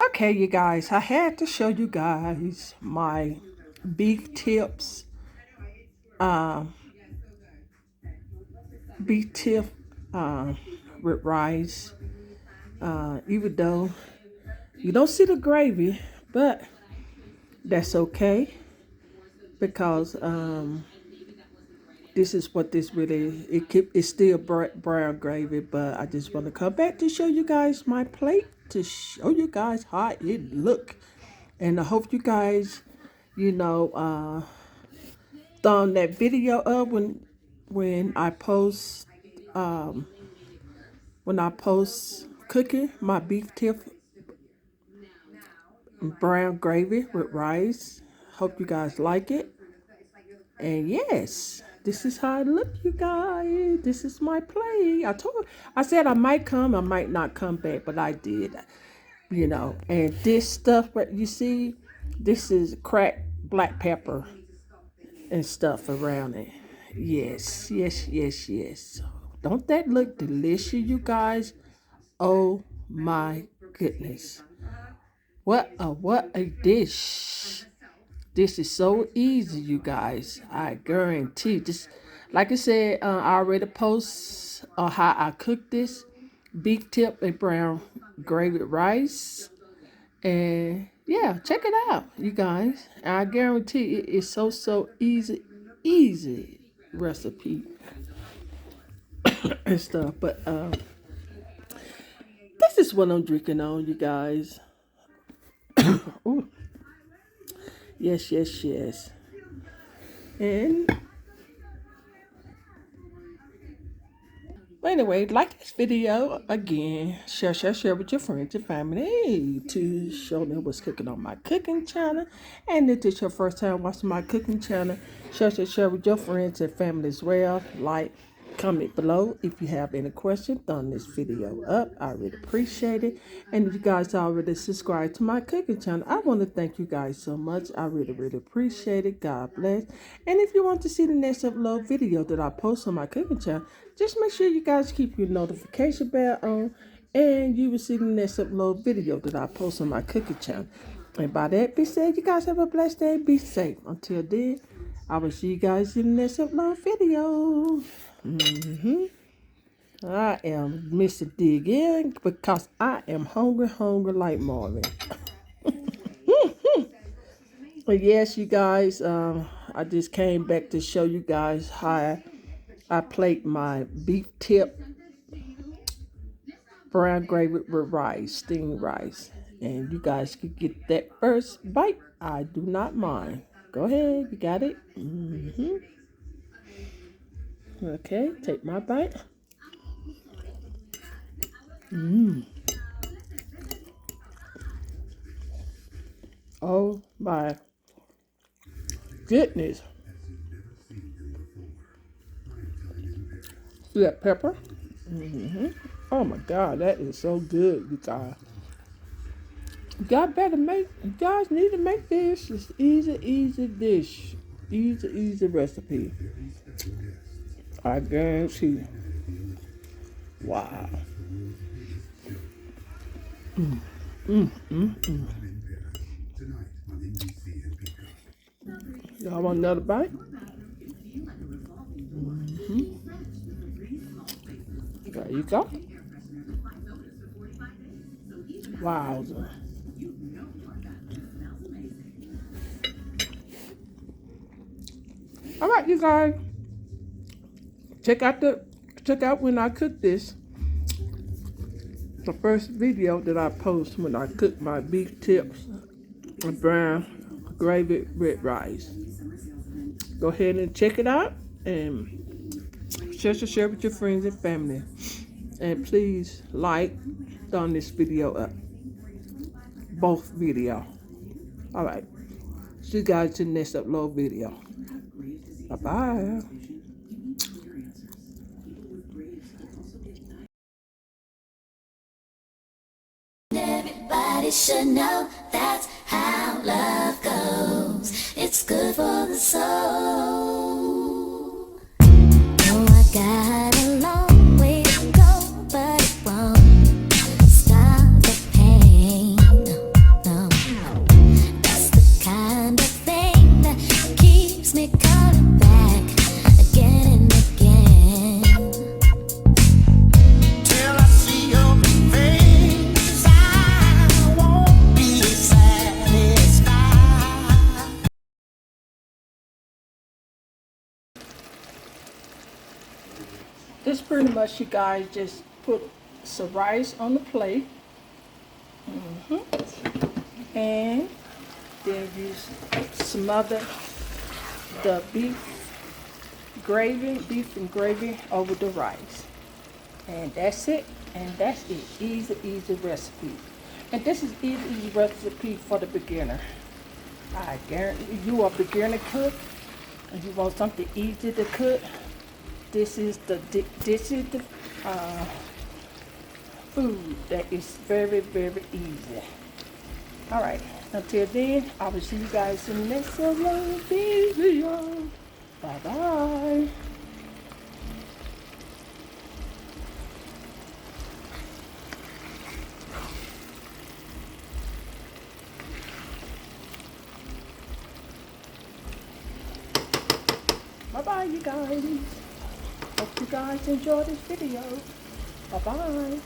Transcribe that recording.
Okay, you guys, I had to show you guys my beef tips, um, beef tip with rice. Even though you don't see the gravy, but that's okay because this is what this really it's still brown gravy. But I just want to come back to show you guys my plate to show you guys how it look, and I hope you guys, you know, thumb that video up when I post um cooking my beef tip brown gravy with rice. Hope you guys like it. And yes, this is how I look, you guys. This is my play. I said I might come, I might not come back, but I did. And this stuff what you see, this is cracked black pepper and stuff around it. Yes, yes, yes, yes. Don't that look delicious, you guys? Oh my goodness. What a dish. This is so easy, you guys. I guarantee. Just like I said, I already post how I cook this beef tip and brown gravy rice. And yeah, check it out, you guys. I guarantee it is so easy recipe and stuff. But this is what I'm drinking on, you guys. Ooh, yes, yes, yes. And but anyway, like this video again, share with your friends and family to show them what's cooking on my cooking channel. And if it's your first time watching my cooking channel, share with your friends and family as well. Like, comment below if you have any questions. Thumb this video up. I really appreciate it. And if you guys already subscribed to my cooking channel, I want to thank you guys so much. I really appreciate it. God bless. And if you want to see the next upload video that I post on my cooking channel, just make sure you guys keep your notification bell on, and you will see the next upload video that I post on my cooking channel. And by that being said, you guys have a blessed day. Be safe. Until then, I will see you guys in the next upload video. I am Mr. Dig In because I am hungry like Marvin. But yes, you guys, I just came back to show you guys how I plate my beef tip brown gravy with rice, steamed rice. And you guys can get that first bite. I do not mind. Go ahead, you got it? Okay, take my bite. Oh my goodness. See that pepper? Oh my God, that is so good, you guys. You guys need to make this. It's easy dish. Easy recipe. I guarantee. Wow. Y'all want another bite? There you go. Wow. All right, you guys. Check out when I cook this. The first video that I post when I cook my beef tips and brown gravy with rice. Go ahead and check it out and share with your friends and family. And please thumb this video up. Both video. All right. See you guys in the next upload video. Bye-bye. Everybody should know that's how love goes. It's good for the soul. Oh, I got a long way to go, but it won't stop the pain. This pretty much, you guys, just put some rice on the plate. And then you smother the beef and gravy over the rice. And that's it. And that's it. Easy, easy recipe. And this is easy recipe for the beginner. I guarantee you are a beginner cook and you want something easy to cook. This is the food that is very, very easy. All right. Until then, I will see you guys in the next video. Bye bye. Bye bye, you guys. Hope you guys enjoy this video. Bye bye.